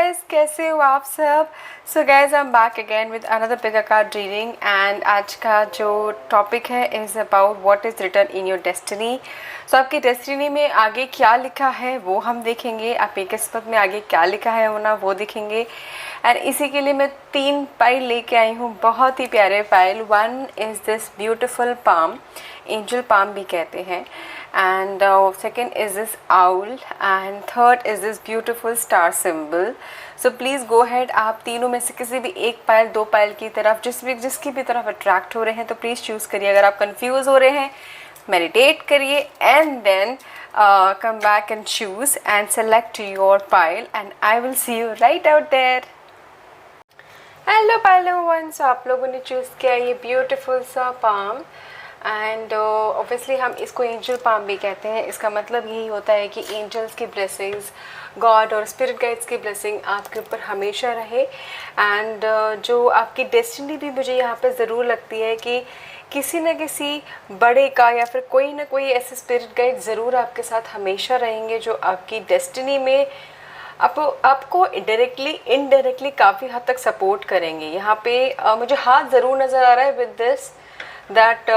Guys, कैसे हो आप सब। So guys, I am back again with another pick card reading and आज का जो टॉपिक है is about what is written in your destiny. So आपकी डेस्टिनी में आगे क्या लिखा है वो हम देखेंगे, आपकी किस्मत में आगे क्या लिखा है होना वो देखेंगे। एंड इसी के लिए मैं 3 फाइल लेके आई हूँ, बहुत ही प्यारे file. One is this beautiful palm, angel palm भी कहते हैं, and second is this owl and third is this beautiful star symbol. So please go ahead, आप तीनों में से किसी भी एक पायल दो पायल की तरफ जिसकी भी तरफ अट्रैक्ट हो रहे हैं तो प्लीज़ चूज़ करिए। अगर आप कंफ्यूज हो रहे हैं मेडिटेट करिए and then come back and choose and select your pile and I will see you right out there. Hello पायलो वन, सो आप लोगों ने चूज़ किया ये ब्यूटीफुल सा पाम एंड ऑब्वियसली हम इसको एंजल पाम भी कहते हैं। इसका मतलब यही होता है कि एंजल्स की ब्लेसिंग्स, गॉड और स्पिरिट गाइड्स की ब्लेसिंग आपके ऊपर हमेशा रहे। एंड जो आपकी डेस्टिनी भी मुझे यहाँ पे ज़रूर लगती है कि किसी न किसी बड़े का या फिर कोई ना कोई ऐसे स्पिरिट गाइड ज़रूर आपके साथ हमेशा रहेंगे जो आपकी डेस्टिनी में आपको डायरेक्टली इनडायरेक्टली काफ़ी हद तक सपोर्ट करेंगे। यहाँ पे मुझे हाथ ज़रूर नज़र आ रहा है with this that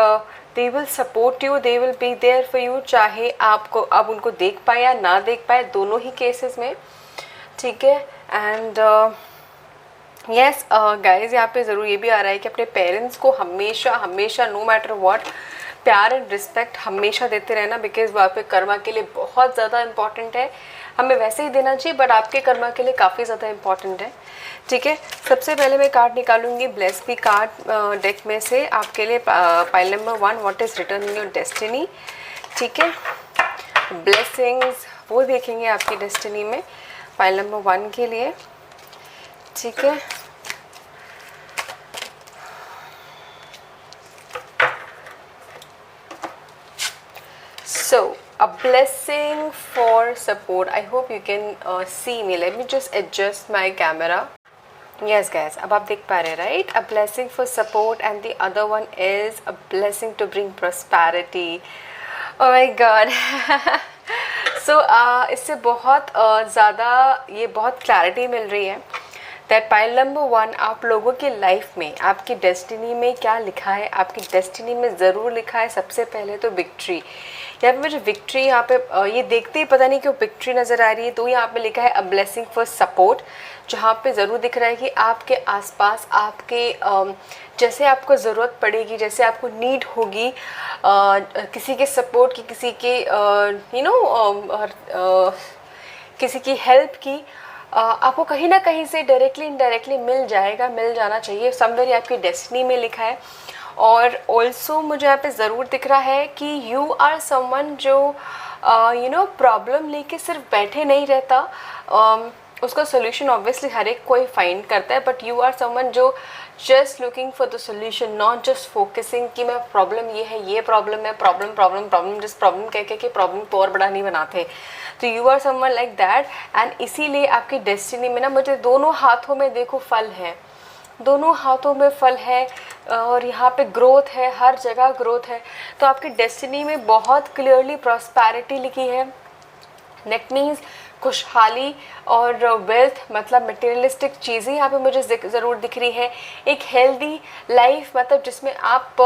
they will support you, they will be there for you, चाहे आपको अब उनको देख पाए या ना देख पाए, दोनों ही केसेस में, ठीक है। एंड यस गाइज, यहाँ पे ज़रूर ये भी आ रहा है कि अपने पेरेंट्स को हमेशा हमेशा नो मैटर व्हाट प्यार एंड रिस्पेक्ट हमेशा देते रहना, बिकॉज वो आपके कर्मा के लिए बहुत ज़्यादा इंपॉर्टेंट है। हमें वैसे ही देना चाहिए बट आपके कर्मा के लिए काफ़ी ज़्यादा इंपॉर्टेंट है, ठीक है। सबसे पहले मैं कार्ड निकालूंगी ब्लेस बी कार्ड डेक में से आपके लिए pile number 1 what is written in your destiny, ठीक है। ब्लेसिंग्स वो देखेंगे आपकी डेस्टिनी में पाइल नंबर 1 के लिए, ठीक है। So a blessing for support. I hope you can see me. Let me just adjust my camera. Yes guys, अब आप देख पा रहे हैं right. A blessing for support and the other one is a blessing to bring prosperity. Oh my God. So इससे बहुत ज़्यादा ये बहुत क्लैरिटी मिल रही है दैट पाइल नंबर 1 आप लोगों की लाइफ में आपकी डेस्टिनी में क्या लिखा है। आपकी डेस्टिनी में ज़रूर लिखा है सबसे पहले तो विक्ट्री। यहाँ पे मुझे विक्ट्री यहाँ पे ये देखते ही पता नहीं क्यों विक्ट्री नज़र आ रही है, तो यहाँ पे लिखा है अ ब्लेसिंग फॉर सपोर्ट, जहाँ पे ज़रूर दिख रहा है कि आपके आसपास आपके जैसे आपको ज़रूरत पड़ेगी, जैसे आपको नीड होगी किसी के सपोर्ट की, किसी के किसी की हेल्प की, आपको कहीं ना कहीं से डायरेक्टली इनडायरेक्टली मिल जाना चाहिए। समवेयर आपकी डेस्टिनी में लिखा है। और ऑल्सो मुझे यहाँ पे ज़रूर दिख रहा है कि यू आर समवन जो प्रॉब्लम लेके सिर्फ बैठे नहीं रहता, उसका सोल्यूशन ऑब्वियसली हर एक कोई फाइंड करता है, बट यू आर समवन जो just looking for the solution, not just focusing कि मैं प्रॉब्लम ये है, ये प्रॉब्लम है, प्रॉब्लम जिस प्रॉब्लम कह के प्रॉब्लम को और बड़ा नहीं बनाते। तो you are someone like that and इसीलिए आपकी डेस्टिनी में ना मुझे दोनों हाथों में देखो फल है, दोनों हाथों में फल है और यहाँ पे ग्रोथ है, हर जगह ग्रोथ है। तो आपकी डेस्टिनी में बहुत क्लियरली प्रॉस्पेरिटी लिखी है। दैट मीन्स खुशहाली और वेल्थ, मतलब मटेरियलिस्टिक चीज़ें यहाँ पे मुझे ज़रूर दिख रही है। एक हेल्दी लाइफ, मतलब जिसमें आप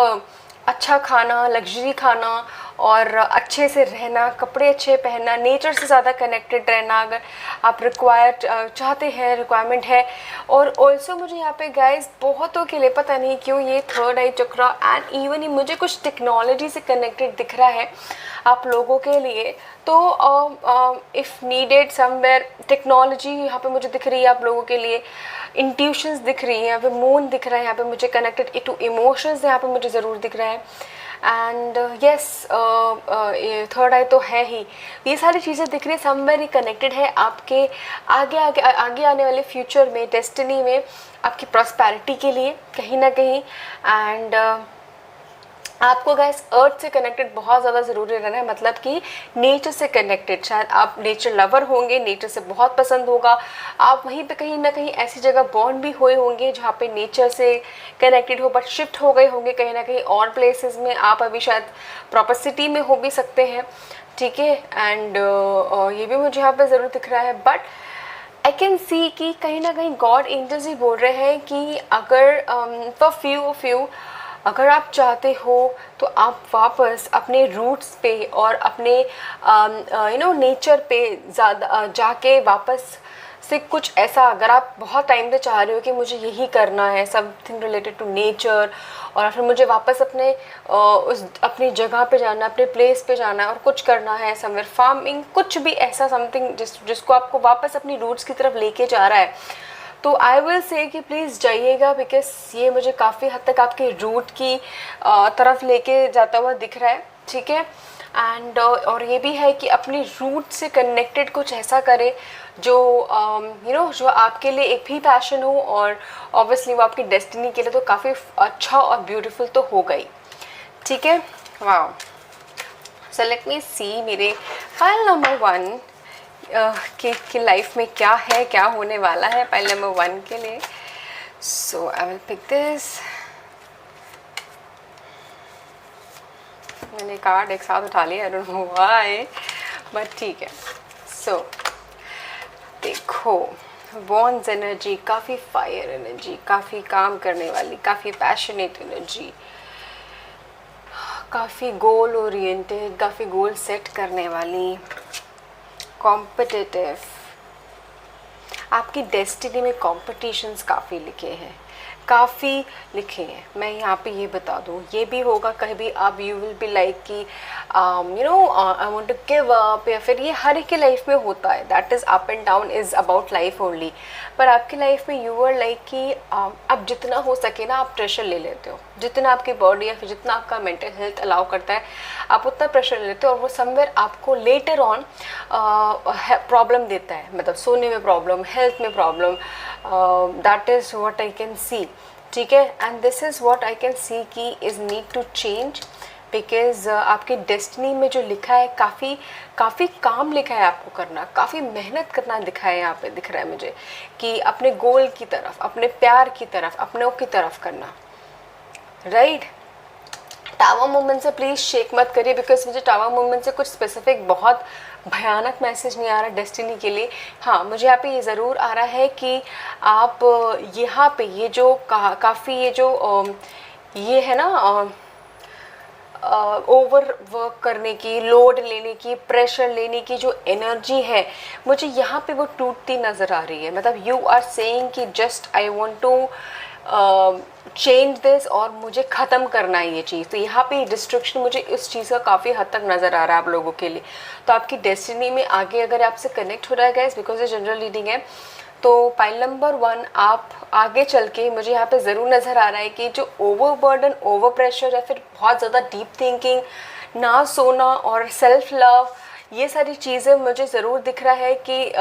अच्छा खाना, लग्जरी खाना और अच्छे से रहना, कपड़े अच्छे पहनना, नेचर से ज़्यादा कनेक्टेड रहना अगर आप चाहते हैं, रिक्वायरमेंट है। और ऑल्सो मुझे यहाँ पे गाइस बहुतों के लिए पता नहीं क्यों ये third I chakra and even he मुझे कुछ टेक्नोलॉजी से कनेक्टेड दिख रहा है आप लोगों के लिए। तो इफ़ नीडेड समवेयर टेक्नोलॉजी यहाँ पे मुझे दिख रही है आप लोगों के लिए, इंट्यूशंस दिख रही है, यहाँ पे मून दिख रहा है, यहाँ पे मुझे कनेक्टेड टू इमोशंस यहाँ पे मुझे ज़रूर दिख रहा है। एंड यस थर्ड आई तो है ही, ये सारी चीज़ें दिख रही है, समवेयर ही कनेक्टेड है आपके आगे आने वाले फ्यूचर में, डेस्टिनी में, आपकी प्रॉस्पेरिटी के लिए कहीं ना कहीं। एंड आपको गाइस अर्थ से कनेक्टेड बहुत ज़्यादा ज़रूरी रहना है, मतलब कि नेचर से कनेक्टेड। शायद आप नेचर लवर होंगे, नेचर से बहुत पसंद होगा, आप वहीं पे कहीं ना कहीं ऐसी जगह बॉर्न भी हुए होंगे जहाँ पे नेचर से कनेक्टेड हो, बट शिफ्ट हो गए होंगे कहीं ना कहीं और प्लेसेस में। आप अभी शायद प्रॉपर सिटी में हो भी सकते हैं, ठीक है। एंड ये भी मुझे यहाँ पे ज़रूर दिख रहा है। बट आई कैन सी कि कहीं ना कहीं गॉड एंजल्स ही बोल रहे हैं कि अगर फॉर फ्यू अगर आप चाहते हो तो आप वापस अपने रूट्स पे और अपने नेचर पे ज़्यादा जाके वापस से कुछ ऐसा, अगर आप बहुत टाइम से चाह रहे हो कि मुझे यही करना है, समथिंग रिलेटेड टू नेचर, और फिर मुझे वापस अपने उस अपनी जगह पे जाना, अपने प्लेस पे जाना है और कुछ करना है, समवेयर फार्मिंग, कुछ भी ऐसा समथिंग जिसको आपको वापस अपनी रूट्स की तरफ लेके जा रहा है, तो आई विल से कि प्लीज़ जाइएगा, बिकॉज ये मुझे काफ़ी हद तक आपके रूट की तरफ लेके जाता हुआ दिख रहा है, ठीक है। एंड और ये भी है कि अपनी रूट से कनेक्टेड कुछ ऐसा करे जो जो आपके लिए एक भी पैशन हो, और ऑब्वियसली वो आपकी डेस्टिनी के लिए तो काफ़ी अच्छा और ब्यूटीफुल तो हो गई, ठीक है। वाओ, सो लेट मी सी मेरे फाइल नंबर 1 कि लाइफ में क्या है, क्या होने वाला है फाइल नंबर 1 के लिए। सो आई विल पिक दिस। मैंने कार्ड एक साथ उठा लिया, I don't know why, but ठीक है। सो देखो, वॉन्ड्स एनर्जी, काफ़ी फायर एनर्जी, काफ़ी काम करने वाली, काफ़ी पैशनेट एनर्जी, काफ़ी गोल ओरिएंटेड, काफ़ी गोल सेट करने वाली, कॉम्पिटिटिव। आपकी डेस्टिनी में कॉम्पिटिशन्स काफ़ी लिखे हैं, काफ़ी लिखे हैं। मैं यहाँ पे ये बता दूँ, ये भी होगा कहीं भी आप यू विल बी लाइक कि I want to give up, या फिर ये हर एक की लाइफ में होता है, that is up and down is about life only. पर आपकी लाइफ में यू आर लाइक कि अब जितना हो सके ना आप प्रेशर ले लेते हो, जितना आपकी बॉडी या फिर जितना आपका मेंटल हेल्थ अलाउ करता है आप उतना प्रेशर ले लेते हो, और वो समवेयर आपको लेटर ऑन प्रॉब्लम देता है, मतलब सोने में प्रॉब्लम, हेल्थ में problem, that is what I can see, ठीक है। And this is what I can see कि is need to change, because आपकी डेस्टिनी में जो लिखा है काफ़ी काम लिखा है आपको करना, काफ़ी मेहनत करना दिखा है, यहाँ पे दिख रहा है मुझे कि अपने गोल की तरफ, अपने प्यार की तरफ, अपनों की तरफ करना, राइट। टावर मूवमेंट से प्लीज़ शेक मत करिए, बिकॉज मुझे टावर मूवमेंट से कुछ स्पेसिफिक बहुत भयानक मैसेज नहीं आ रहा डेस्टिनी के लिए। हाँ, मुझे यहाँ पे ये ज़रूर आ रहा है कि आप यहाँ पे ये जो काफ़ी ये जो ये है ना ओवर वर्क करने की, लोड लेने की, प्रेशर लेने की जो एनर्जी है, मुझे यहाँ पे वो टूटती नज़र आ रही है। मतलब यू आर सेइंग कि just I want to change this, और मुझे ख़त्म करना है ये चीज़। तो यहाँ पे डिस्ट्रक्शन मुझे इस चीज़ का काफ़ी हद तक नज़र आ रहा है आप लोगों के लिए। तो आपकी डेस्टिनी में आगे अगर आपसे कनेक्ट हो रहा है गाइस, बिकॉज ये जनरल रीडिंग है, तो पाइल नंबर 1 आप आगे चल के मुझे यहाँ पे ज़रूर नज़र आ रहा है कि जो ओवरबर्डन, ओवर प्रेशर, या फिर बहुत ज़्यादा डीप थिंकिंग, ना सोना और सेल्फ लव, ये सारी चीज़ें मुझे ज़रूर दिख रहा है कि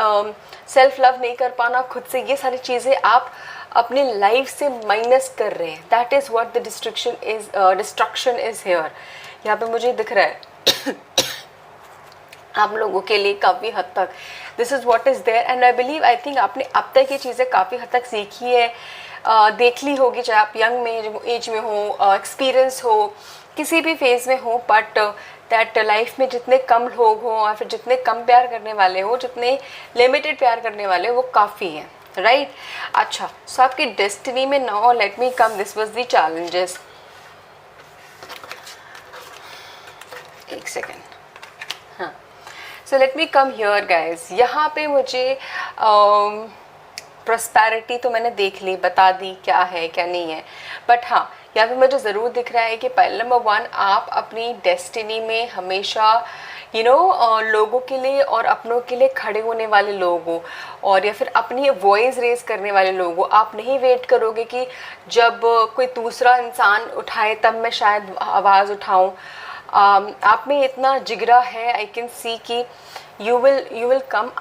सेल्फ लव नहीं कर पाना खुद से, ये सारी चीज़ें आप अपनी लाइफ से माइनस कर रहे हैं। That is what the destruction is here. यहाँ पे मुझे दिख रहा है आप लोगों के लिए काफ़ी हद तक this is what is there, and I believe, I think आपने अब तक ये चीज़ें काफ़ी हद तक सीखी है, देख ली होगी, चाहे आप यंग में एज में हो, एक्सपीरियंस हो, किसी भी फेज़ में हो, बट दैट लाइफ में जितने कम लोग हों और फिर जितने कम प्यार करने वाले हो, जितने लिमिटेड प्यार करने वाले हो, वो काफ़ी हैं, राइट। अच्छा, सो आपकी डेस्टिनी में now let me come, this was the challenges. एक सेकेंड, हाँ, so let me come here guys. यहाँ पे मुझे प्रॉस्पेरिटी तो मैंने देख ली, बता दी क्या है क्या नहीं है, बट हाँ यहाँ पे मुझे ज़रूर दिख रहा है कि पाइल नंबर 1 आप अपनी डेस्टिनी में हमेशा लोगों के लिए और अपनों के लिए खड़े होने वाले लोग हो, और या फिर अपनी वॉइस रेज करने वाले लोग हो। आप नहीं वेट करोगे कि जब कोई दूसरा इंसान उठाए तब मैं शायद आवाज़ उठाऊं। आप में इतना जिगरा है, आई कैन सी कि यू विल कम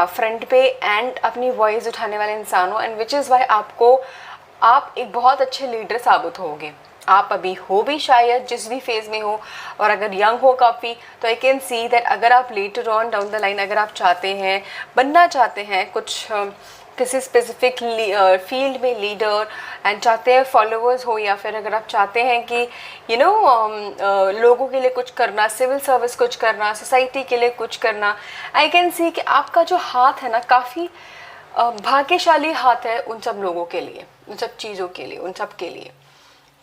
फ्रंट पे एंड अपनी वॉइस उठाने वाले इंसान हो, एंड विच इज़ वाई आप एक बहुत अच्छे लीडर साबित होगे। आप अभी हो भी शायद जिस भी फेज़ में हो, और अगर यंग हो काफ़ी, तो आई कैन सी दैट अगर आप later on down the line अगर आप चाहते हैं, बनना चाहते हैं कुछ किसी स्पेसिफिक फील्ड में लीडर, एंड चाहते हैं फॉलोअर्स हो, या फिर अगर आप चाहते हैं कि लोगों के लिए कुछ करना, सिविल सर्विस कुछ करना, सोसाइटी के लिए कुछ करना, आई कैन सी कि आपका जो हाथ है ना भाग्यशाली हाथ है उन सब लोगों के लिए, उन सब चीज़ों के लिए, उन सब के लिए,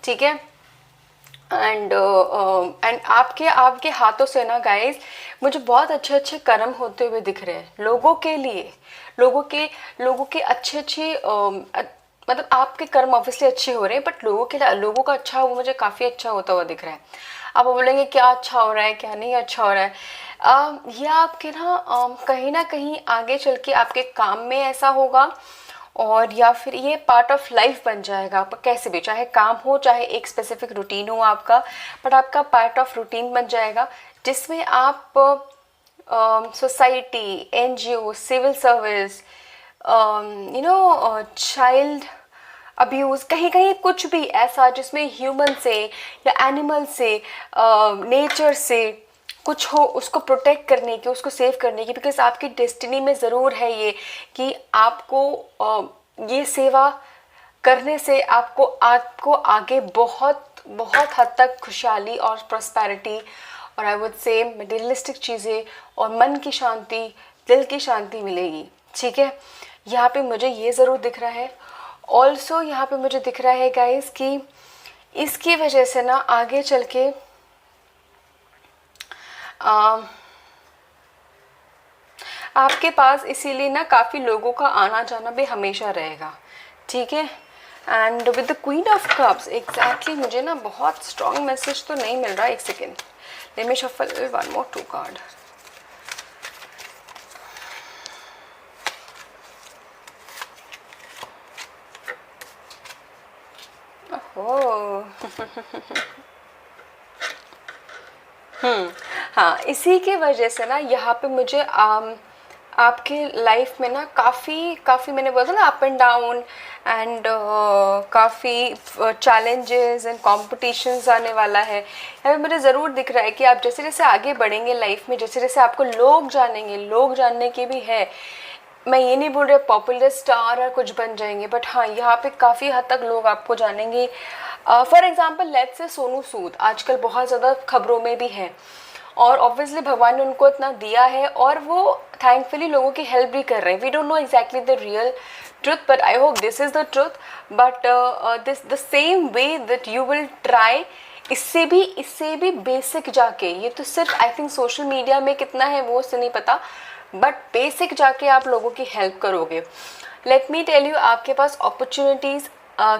ठीक है। एंड आपके आपके हाथों से ना गाइस मुझे बहुत अच्छे अच्छे कर्म होते हुए दिख रहे हैं लोगों के लिए, लोगों के अच्छे अच्छे मतलब आपके कर्म ऑब्वियसली अच्छे हो रहे हैं, बट लोगों के लिए, लोगों का अच्छा वो मुझे काफ़ी अच्छा होता हुआ दिख रहा है। आप बोलेंगे क्या अच्छा हो रहा है, क्या नहीं अच्छा हो रहा है। ये आपके ना कहीं आगे चल के आपके काम में ऐसा होगा, और या फिर ये पार्ट ऑफ लाइफ बन जाएगा आपका, कैसे भी, चाहे काम हो चाहे एक स्पेसिफिक रूटीन हो आपका, बट आपका पार्ट ऑफ रूटीन बन जाएगा, जिसमें आप society, NGO, civil service, child abuse, कहीं कहीं कुछ भी ऐसा जिसमें ह्यूमन से या एनिमल से, नेचर से कुछ हो, उसको प्रोटेक्ट करने की, उसको सेव करने की, बिकॉज आपकी डेस्टिनी में ज़रूर है ये कि आपको ये सेवा करने से आपको आपको आगे बहुत बहुत हद तक खुशहाली और प्रॉस्पेरिटी और आई वुड से मटेरियलिस्टिक चीज़ें और मन की शांति, दिल की शांति मिलेगी, ठीक है। यहाँ पे मुझे ये ज़रूर दिख रहा है। ऑल्सो यहाँ पे मुझे दिख रहा है गाइस कि इसकी वजह से ना आगे चल के आपके पास इसीलिए ना काफ़ी लोगों का आना जाना भी हमेशा रहेगा, ठीक है। And with the queen of cups exactly मुझे ना बहुत स्ट्रॉन्ग मैसेज तो नहीं मिल रहा। एक second, late me shuffle one मोर 2 कार्ड। हाँ, इसी की वजह से ना यहाँ पे मुझे आपके लाइफ में ना काफ़ी मैंने बोला था ना अप एंड डाउन एंड काफ़ी चैलेंजेस एंड कॉम्पिटिशन्स आने वाला है। यहाँ पे मुझे ज़रूर दिख रहा है कि आप जैसे जैसे आगे बढ़ेंगे लाइफ में, जैसे जैसे आपको लोग जानेंगे, लोग जानने की भी है, मैं ये नहीं बोल रही पॉपुलर स्टार और कुछ बन जाएंगे, बट हाँ यहाँ पे काफ़ी हद तक लोग आपको जानेंगे। For example let's say Sonu Sood आजकल बहुत ज़्यादा खबरों में भी हैं, और ऑब्वियसली भगवान ने उनको इतना दिया है और वो थैंकफुली लोगों की हेल्प भी कर रहे हैं। We don't know exactly the real truth, but I hope this is the truth, but this the same way that you will try, इससे भी बेसिक जाके, ये तो सिर्फ आई थिंक सोशल मीडिया में कितना है वो उससे नहीं पता, बट बेसिक जाके आप लोगों की हेल्प करोगे। लेट मी टेल यू, आपके पास अपॉर्चुनिटीज़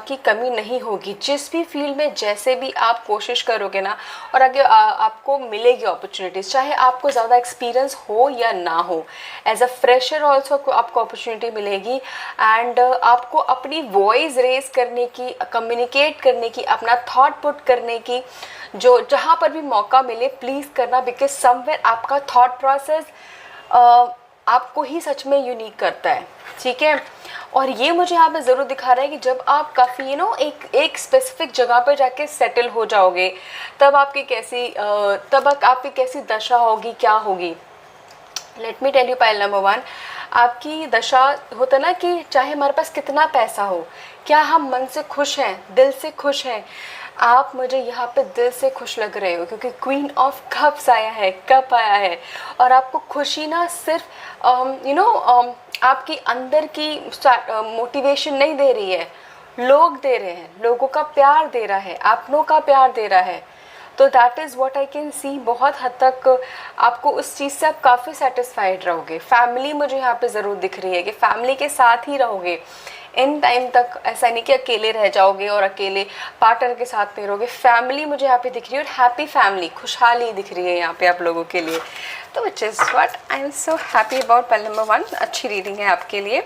की कमी नहीं होगी। जिस भी फील्ड में जैसे भी आप कोशिश करोगे ना, और आगे आपको मिलेगी अपॉर्चुनिटीज़, चाहे आपको ज़्यादा एक्सपीरियंस हो या ना हो। एज अ फ्रेशर ऑल्सो आपको अपॉर्चुनिटी मिलेगी, एंड आपको अपनी वॉइस रेज करने की, कम्युनिकेट करने की, अपना थॉट पुट करने की, जो जहाँ पर भी मौका मिले प्लीज़ करना, बिकॉज समवेयर आपका थॉट प्रोसेस आपको ही सच में यूनिक करता है, ठीक है। और ये मुझे यहाँ पे ज़रूर दिखा रहा है कि जब आप काफ़ी एक स्पेसिफिक जगह पर जाके सेटल हो जाओगे, तब आपकी कैसी दशा होगी, क्या होगी। Let me tell you, pile number 1, आपकी दशा होता ना कि चाहे हमारे पास कितना पैसा हो, क्या हम मन से खुश हैं, दिल से खुश हैं। आप मुझे यहाँ पे दिल से खुश लग रहे हो, क्योंकि क्वीन ऑफ कप्स आया है, कप आया है, और आपको खुशी ना सिर्फ आपकी अंदर की मोटिवेशन नहीं दे रही है, लोग दे रहे हैं, लोगों का प्यार दे रहा है, अपनों का प्यार दे रहा है। तो that is what I can सी। बहुत हद तक आपको उस चीज़ से आप काफ़ी सेटिस्फाइड रहोगे। फैमिली मुझे यहाँ पे ज़रूर दिख रही है कि फैमिली के साथ ही रहोगे इन टाइम तक, ऐसा नहीं कि अकेले रह जाओगे और अकेले पार्टनर के साथ नहीं रहोगे। फैमिली मुझे यहाँ पे दिख रही है, और हैप्पी फैमिली, खुशहाली दिख रही है यहाँ पे आप लोगों के लिए। तो which is what I am so happy about. पहले नंबर 1 अच्छी रीडिंग है आपके लिए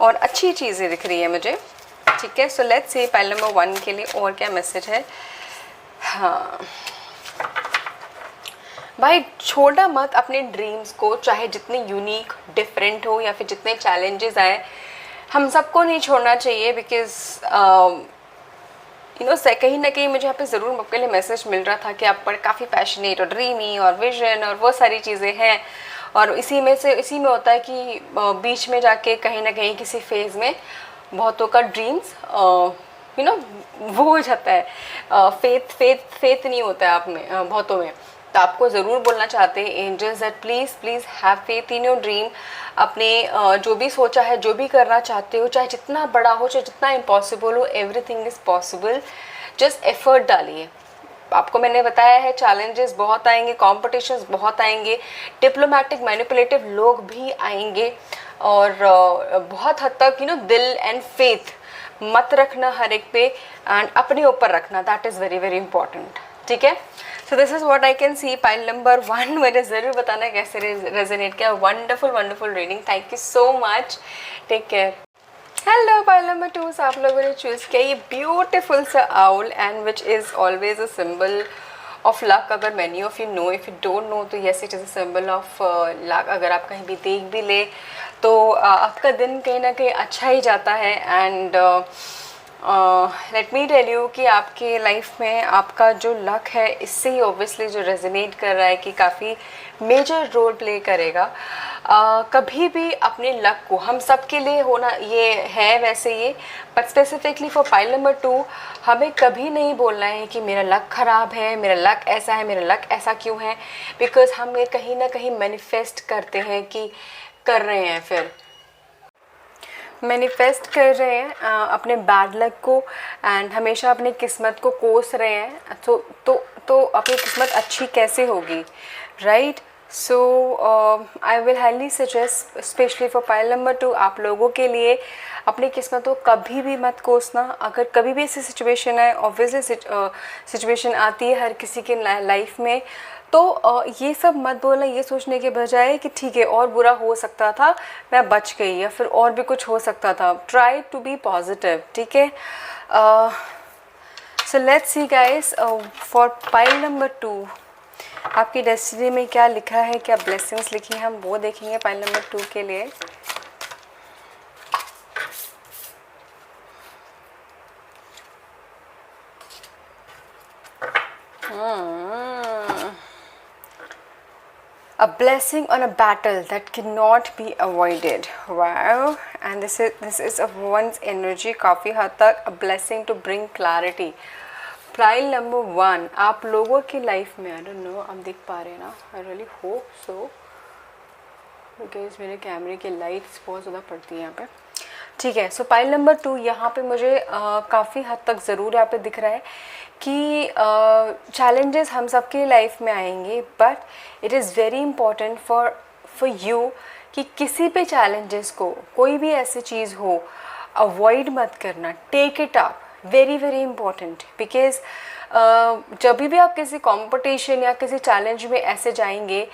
और अच्छी चीज़ें दिख रही है मुझे, ठीक है। सो लेट्स सी पहले नंबर 1 के लिए और क्या मैसेज है। हाँ भाई, छोड़ा मत अपने ड्रीम्स को, चाहे जितने यूनिक, डिफरेंट हो या फिर जितने चैलेंजेस आए, हम सबको नहीं छोड़ना चाहिए। बिकॉज कहीं ना कहीं मुझे यहाँ पे ज़रूर आपके लिए मैसेज मिल रहा था कि आप पर काफ़ी पैशनेट और ड्रीमी और विजन और वो सारी चीज़ें हैं, और इसी में होता है कि बीच में जाके कहीं ना कहीं किसी फेज़ में बहुतों का ड्रीम्स वो हो जाता है, फेथ नहीं होता है आप में, बहुतों में। तो आपको ज़रूर बोलना चाहते हैं angels that please please have faith in your dream. अपने जो भी सोचा है, जो भी करना चाहते हो, चाहे जितना बड़ा हो, चाहे जितना इम्पॉसिबल हो, everything is possible. Just effort डालिए। आपको मैंने बताया है चैलेंजेस बहुत आएंगे, कॉम्पिटिशन्स बहुत आएंगे, डिप्लोमेटिक मैनिपुलेटिव लोग भी आएंगे, और बहुत हद तक दिल एंड फेथ मत रखना हर एक पे, एंड अपने ऊपर रखना, that is very very important. ठीक है, so this is what I can see. Pile number 1 मुझे ज़रूर बताना कैसे रेजोनेट किया। Wonderful wonderful reading, thank you so much, take care. Hello, pile number 2 से आप लोगों ने चूज़ किया ये ब्यूटिफुल सा owl, and which is always a symbol of luck. अगर many of you know, if you don't know तो yes it is a symbol of luck. अगर आप कहीं भी देख भी ले तो आपका दिन कहीं ना कहीं अच्छा ही जाता है। And let me tell you कि आपके लाइफ में आपका जो लक है, इससे ही ऑब्वियसली जो रेजोनेट कर रहा है कि काफ़ी मेजर रोल प्ले करेगा। कभी भी अपने लक को, हम सब के लिए होना ये है वैसे ये, but specifically for pile number 2 हमें कभी नहीं बोलना है कि मेरा लक ख़राब है, मेरा लक ऐसा है, मेरा लक ऐसा क्यों है, बिकॉज हम ये कहीं ना कहीं मैनिफेस्ट करते हैं कि कर रहे हैं, फिर मैनिफेस्ट कर रहे हैं अपने बैड लक को, एंड हमेशा अपनी किस्मत को कोस रहे हैं। तो अपनी किस्मत अच्छी कैसे होगी, right? So I will highly suggest specially for pile number 2 आप लोगों के लिए अपनी किस्मत को कभी भी मत कोसना। अगर कभी भी ऐसी सिचुएशन है, ऑब्वियसली सिचुएशन आती है हर किसी के लाइफ में, तो ये सब मत बोलना ये सोचने के बजाय कि ठीक है और बुरा हो सकता था, मैं बच गई, या फिर और भी कुछ हो सकता था। ट्राई टू बी पॉजिटिव, ठीक है? So let's see guys for pile number 2 आपकी डेस्टिनी में क्या लिखा है, क्या ब्लेसिंग्स लिखी हैं, हम वो देखेंगे पाइल नंबर 2 के लिए। A blessing on a battle that cannot be avoided. Wow, and this is of one's energy काफ़ी हद तक a blessing to bring clarity. Pile number 1 आप लोगों की लाइफ में, आई डोंट नो आप देख पा रहे हैं ना, I really hope so, because मेरे कैमरे की लाइट्स बहुत ज़्यादा पड़ती है यहाँ पे। ठीक है, सो पाइल नंबर 2 यहाँ पे मुझे काफ़ी हद तक ज़रूर यहाँ पे दिख रहा है कि चैलेंजेस हम सबके लाइफ में आएंगे, but it is very important for you कि किसी भी चैलेंजेस को, कोई भी ऐसी चीज़ हो, अवॉइड मत करना, take it up, very very important. Because जब भी आप किसी कंपटीशन या किसी चैलेंज में ऐसे जाएंगे,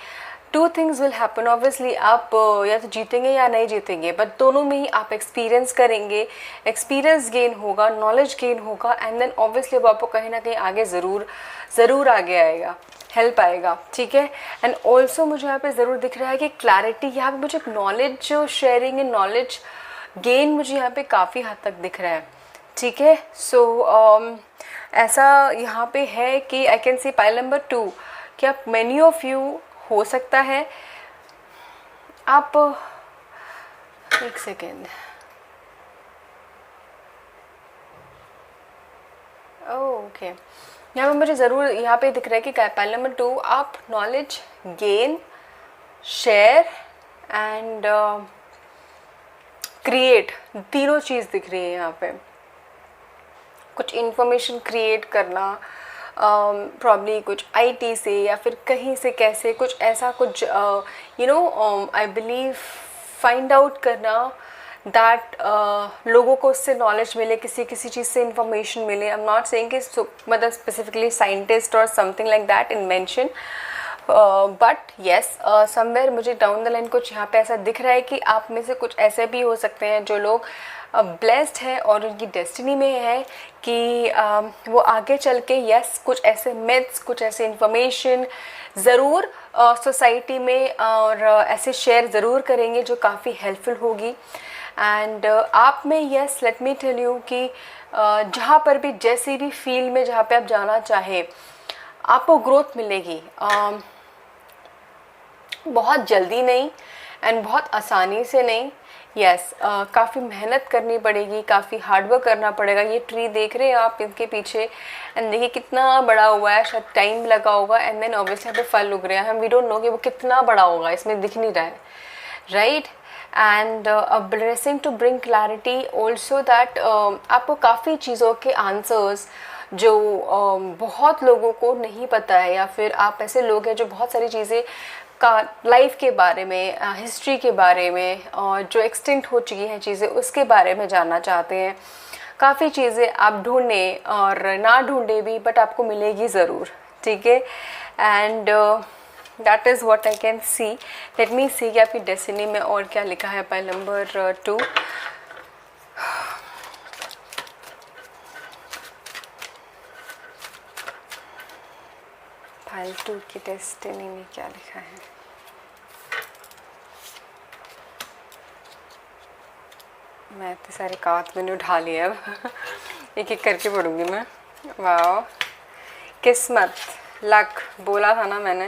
2 थिंग्स विल हैपन। ऑब्वियसली आप या तो जीतेंगे या नहीं जीतेंगे, बट दोनों में ही आप एक्सपीरियंस करेंगे, एक्सपीरियंस गेन होगा, नॉलेज गेन होगा, एंड देन ऑब्वियसली अब आपको कहीं ना कहीं आगे ज़रूर आगे आएगा, हेल्प आएगा। ठीक है, एंड ऑल्सो मुझे यहाँ पे ज़रूर दिख रहा है कि क्लैरिटी, यहाँ पे मुझे नॉलेज जो शेयरिंग एंड नॉलेज गेन मुझे यहाँ पे काफ़ी हद तक दिख रहा है। ठीक है, सो ऐसा यहाँ पे है कि आई कैन सी पाइल नंबर 2 कि आप मैनी ऑफ यू हो सकता है आप एक सेकेंड, ओके, यहाँ पे मुझे ज़रूर यहाँ पे दिख रहा है कि पाइल नंबर 2 आप knowledge gain, share and create, तीनों चीज़ दिख रही है यहाँ पे। कुछ इन्फॉर्मेशन क्रिएट करना, प्रॉब्ली कुछ आईटी से या फिर कहीं से कैसे कुछ ऐसा कुछ आई बिलीव फाइंड आउट करना दैट लोगों को उससे नॉलेज मिले, किसी चीज़ से इंफॉर्मेशन मिले। आई एम नॉट सेइंग कि मतलब स्पेसिफिकली साइंटिस्ट और something like that invention, but yes somewhere मुझे डाउन द लाइन कुछ यहाँ पे ऐसा दिख रहा है कि आप में से कुछ ऐसे भी हो सकते हैं जो लोग ब्लेस्ड है और उनकी डेस्टिनी में है कि वो आगे चल के यस कुछ ऐसे मिथ्स, कुछ ऐसे इंफॉर्मेशन ज़रूर सोसाइटी में और ऐसे शेयर ज़रूर करेंगे जो काफ़ी हेल्पफुल होगी। एंड आप में yes let me tell you कि जहाँ पर भी जैसी भी फील्ड में जहाँ पे आप जाना चाहे आपको ग्रोथ मिलेगी, बहुत जल्दी नहीं एंड बहुत आसानी से नहीं, यस, काफ़ी मेहनत करनी पड़ेगी, काफ़ी हार्डवर्क करना पड़ेगा। ये ट्री देख रहे हैं आप इनके पीछे, एंड देखिए कितना बड़ा हुआ है, शायद टाइम लगा होगा, एंड देन ऑब्वियसली यहाँ पे फल उग रहे हैं। हम वी डोंट नो कि वो कितना बड़ा होगा, इसमें दिख नहीं रहा है, right. And a blessing to bring clarity also that आपको काफ़ी चीज़ों के आंसर्स जो बहुत लोगों को नहीं पता है, या फिर आप ऐसे लोग हैं जो बहुत सारी चीज़ें का लाइफ के बारे में, हिस्ट्री के बारे में, और जो एक्सटिंक्ट हो चुकी हैं चीज़ें उसके बारे में जानना चाहते हैं। काफ़ी चीज़ें आप ढूंढें और ना ढूंढें भी, बट आपको मिलेगी ज़रूर, ठीक है। And that is what I can see. Let me see कि आपकी डेस्टिनी में और क्या लिखा है। पाइल नंबर 2, पाइल 2 की डेस्टिनी में क्या लिखा है। मैं इतने सारे कार्ड मैंने उठा लिए, अब एक एक करके पढ़ूंगी मैं। वाह, किस्मत, लक बोला था ना मैंने।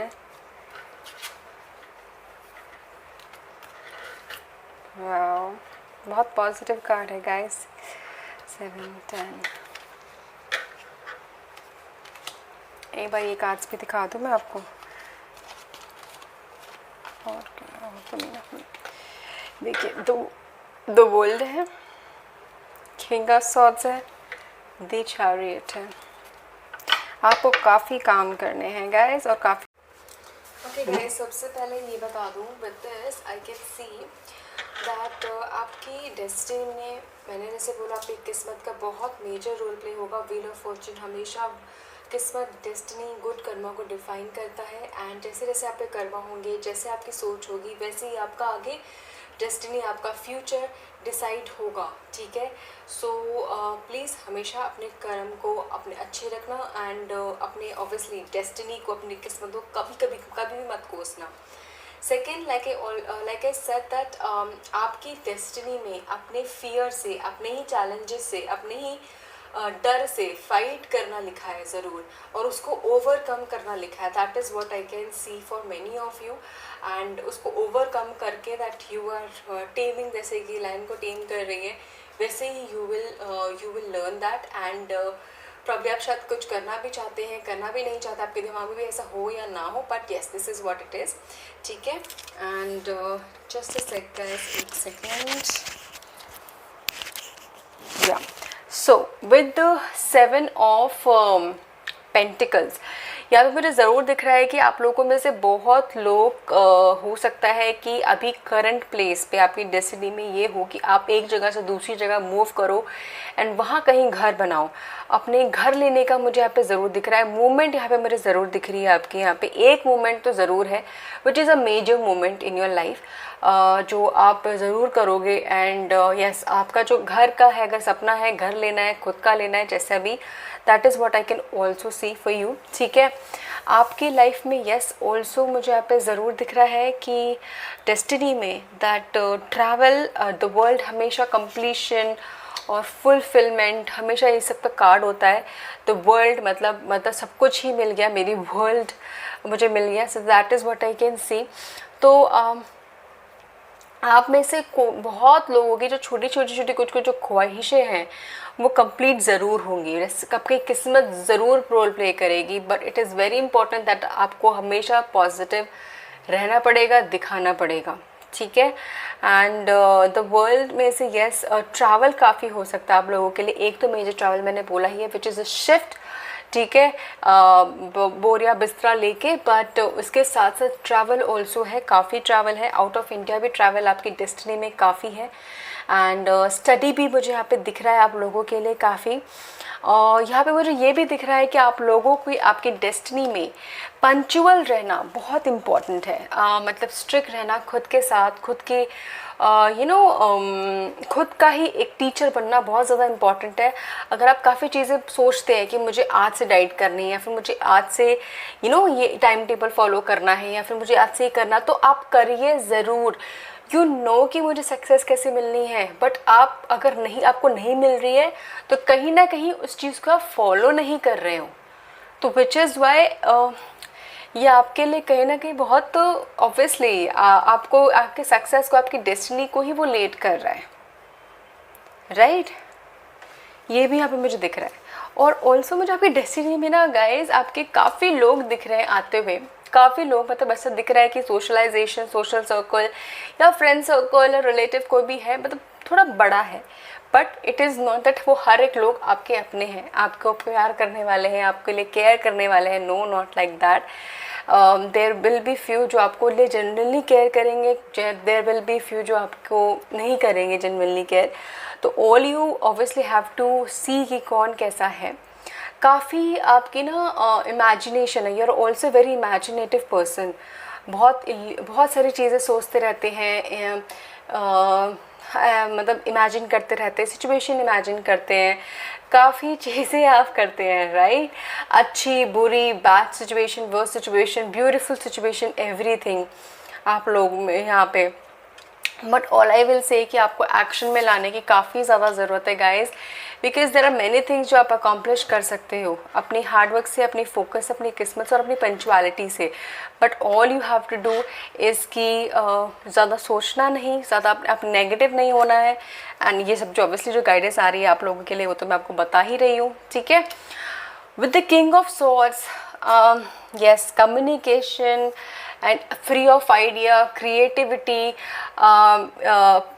वाह, बहुत पॉजिटिव कार्ड है गाइस। 7, 10। एक बार ये कार्ड्स भी दिखा दूँ मैं आपको। और क्या तो नहीं, देखिए दो बोल्ड है, किंग ऑफ सॉर्ड्स है, द चैरियट है। आपको काफ़ी काम करने हैं गाइस, और काफ़ी ओके गाइस। सबसे पहले ये बता दूँ, with this I can see that आपकी डेस्टिनी में, मैंने जैसे बोला, आपकी किस्मत का बहुत मेजर रोल प्ले होगा। व्हील ऑफ फॉर्चून हमेशा किस्मत, डेस्टिनी, गुड कर्मा को डिफाइन करता है। एंड जैसे जैसे आप पे कर्मा होंगे, जैसे आपकी सोच होगी, वैसे ही आपका आगे डेस्टिनी, आपका फ्यूचर डिसाइड होगा, ठीक है। सो प्लीज़ हमेशा अपने कर्म को अपने अच्छे रखना, एंड अपने ऑब्वियसली डेस्टिनी को, अपनी किस्मत को कभी भी मत कोसना। Second, like I said that आपकी डेस्टिनी में अपने फियर से, अपने ही चैलेंजेस से, अपने ही डर से फाइट करना लिखा है ज़रूर, और उसको ओवरकम करना लिखा है। That is what I can see for many of you. And उसको ओवरकम करके दैट यू आर टेमिंग, जैसे कि लाइन को टेम कर रही है, वैसे ही you will learn that. And problem आप शायद कुछ करना भी चाहते हैं, करना भी नहीं चाहते, आपके दिमाग में भी ऐसा हो या ना हो, but yes, this is what it is, ठीक है। And just a sec guys, एक सेकेंड। या so with the 7 of pentacles, यहाँ पे मुझे ज़रूर दिख रहा है कि आप लोगों में से बहुत लोग हो सकता है कि अभी करंट प्लेस पे आपकी डेस्टिनी में ये हो कि आप एक जगह से दूसरी जगह मूव करो एंड वहाँ कहीं घर बनाओ। अपने घर लेने का मुझे यहाँ पे ज़रूर दिख रहा है। मूवमेंट यहाँ पे मुझे ज़रूर दिख रही है आपकी। यहाँ पे एक मूवमेंट तो ज़रूर है, which is a major movement in your life, जो आप ज़रूर करोगे। एंड यस, आपका जो घर का है, अगर सपना है घर लेना है, खुद का लेना है, जैसा भी, that is what I can also see for you, ठीक है। आपकी लाइफ में यस ऑल्सो मुझे यहाँ पे ज़रूर दिख रहा है कि डेस्टिनी में दैट ट्रैवल द वर्ल्ड, हमेशा कंप्लीशन और फुलफिलमेंट, हमेशा ये सब का कार्ड होता है। द वर्ल्ड मतलब सब कुछ ही मिल गया, मेरी वर्ल्ड मुझे मिल गया। So that is what I can सी। तो आप में से बहुत लोगों की जो छोटी छोटी कुछ जो ख्वाहिशें हैं वो कंप्लीट ज़रूर होंगी, आपकी किस्मत ज़रूर रोल प्ले करेगी। But it is very important that आपको हमेशा पॉजिटिव रहना पड़ेगा, दिखाना पड़ेगा, ठीक है। एंड द वर्ल्ड में से यस, ट्रैवल काफ़ी हो सकता है आप लोगों के लिए। एक तो मेजर ट्रैवल मैंने बोला ही है, विच इज़ अ शिफ्ट, ठीक है, बोरिया बिस्तरा लेके। बट उसके साथ साथ ट्रैवल ऑल्सो है, काफ़ी ट्रैवल है, आउट ऑफ इंडिया भी ट्रैवल आपकी डेस्टिनी में काफ़ी है। एंड स्टडी भी मुझे यहाँ पे दिख रहा है आप लोगों के लिए काफ़ी। और यहाँ पे मुझे ये भी दिख रहा है कि आप लोगों को आपकी डेस्टिनी में पंक्चुअल रहना बहुत इम्पॉर्टेंट है। मतलब स्ट्रिक्ट रहना खुद के साथ, खुद के खुद का ही एक टीचर बनना बहुत ज़्यादा इम्पॉर्टेंट है। अगर आप काफ़ी चीज़ें सोचते हैं कि मुझे आज से डाइट करनी है, या फिर मुझे आज से ये टाइम टेबल फॉलो करना है, या फिर मुझे आज से ये करना, तो आप करिए ज़रूर। यू नो कि मुझे सक्सेस कैसे मिलनी है, बट आप अगर आपको नहीं मिल रही है तो कहीं ना कहीं उस चीज़ को आप फॉलो नहीं कर रहे हो। तो विच इज़ वाई ये आपके लिए कहीं ना कहीं बहुत ऑब्वियसली आपको, आपके सक्सेस को, आपकी डेस्टिनी को ही वो लेट कर रहा है, राइट? ये भी यहाँ पे मुझे दिख रहा है। और ऑल्सो मुझे आपकी डेस्टिनी में ना गाइज आपके काफ़ी लोग दिख रहे हैं आते हुए, काफ़ी लोग, मतलब ऐसा दिख रहा है कि सोशलाइजेशन, सोशल सर्कल या फ्रेंड सर्कल या रिलेटिव कोई भी है, मतलब थोड़ा बड़ा है, but it is not that वो हर एक लोग आपके अपने हैं, आपको प्यार करने वाले हैं, आपके लिए केयर करने वाले हैं। No, not like that. There will be few जो आपको लिए जनरली केयर करेंगे, देयर विल बी फ्यू जो आपको नहीं करेंगे जनरली केयर। तो all you obviously have to see कि कौन कैसा है। काफ़ी आपकी ना इमेजिनेशन है, you are also very imaginative person, बहुत सारी चीज़ें सोचते रहते हैं, मतलब इमेजिन करते रहते हैं, सिचुएशन इमेजिन करते हैं, काफ़ी चीज़ें आप करते हैं, राइट? अच्छी, बुरी, bad situation, worst situation, beautiful situation, everything आप लोग में यहाँ पे। But all I will say कि आपको एक्शन में लाने की काफ़ी ज़्यादा ज़रूरत है guys, because there are many things जो आप अकॉम्प्लिश कर सकते हो अपनी हार्डवर्क से, अपनी फोकस, अपनी किस्मत से और अपनी पंचुअलिटी से। But all you have to do is कि ज़्यादा सोचना नहीं, ज़्यादा आप नेगेटिव नहीं होना है। एंड ये सब जो ऑब्वियसली जो गाइडेंस आ रही है आप लोगों के लिए वो तो मैं आपको बता ही रही हूँ, ठीक है? With the king of swords, yes, communication and free of idea, creativity,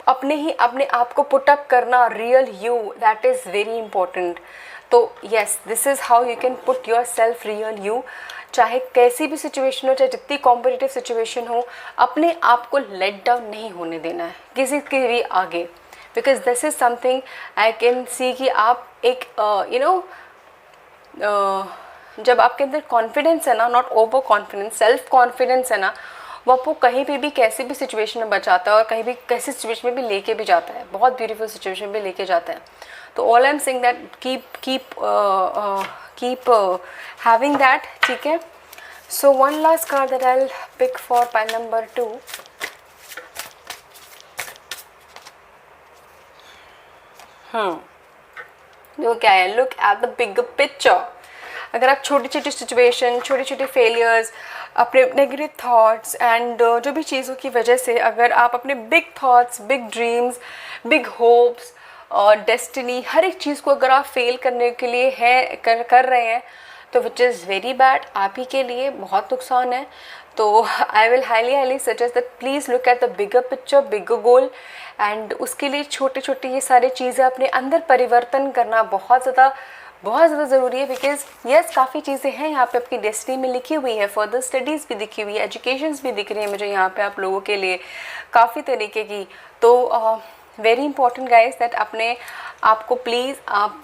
अपने आप को पुट अप करना, real you, that is very important. तो yes, this is how you can put your self real you. चाहे कैसी भी situation हो, चाहे जितनी कॉम्पिटिटिव सिचुएशन हो, अपने आप को लेट डाउन नहीं होने देना है किसी के भी आगे, because this is something I can see कि आप एक जब आपके अंदर कॉन्फिडेंस है ना, not over confidence, self confidence है ना, वो आपको कहीं पे भी कैसी भी सिचुएशन में बचाता है और कहीं भी कैसी सिचुएशन में भी लेके भी जाता है, बहुत ब्यूटीफुल सिचुएशन में लेके जाता है। तो all I am saying that keep having that, ठीक है? So one last card that I will pick for pile number 2। वो क्या है? Look at the big picture. अगर आप छोटी छोटी सिचुएशन, छोटे छोटे फेलियर्स, अपने नेगेटिव थॉट्स एंड जो भी चीज़ों की वजह से अगर आप अपने big thoughts, big dreams, big hopes और डेस्टिनी, हर एक चीज़ को अगर आप फेल करने के लिए कर रहे हैं, तो विच इज़ वेरी बैड, आप ही के लिए बहुत नुकसान है। तो I will highly suggest that please look at the bigger picture, bigger goal, and उसके लिए छोटी छोटी ये सारी चीज़ें अपने अंदर परिवर्तन करना बहुत ज़्यादा ज़रूरी है। बिकॉज यस, काफ़ी चीज़ें हैं यहाँ पे आपकी डेस्टिनी में लिखी हुई है, फर्दर स्टडीज़ भी दिखी हुई है, एजुकेशंस भी दिख रही है मुझे यहाँ पे आप लोगों के लिए काफ़ी तरीके की। तो वेरी इंपॉर्टेंट गाइज दैट अपने आपको प्लीज़ आप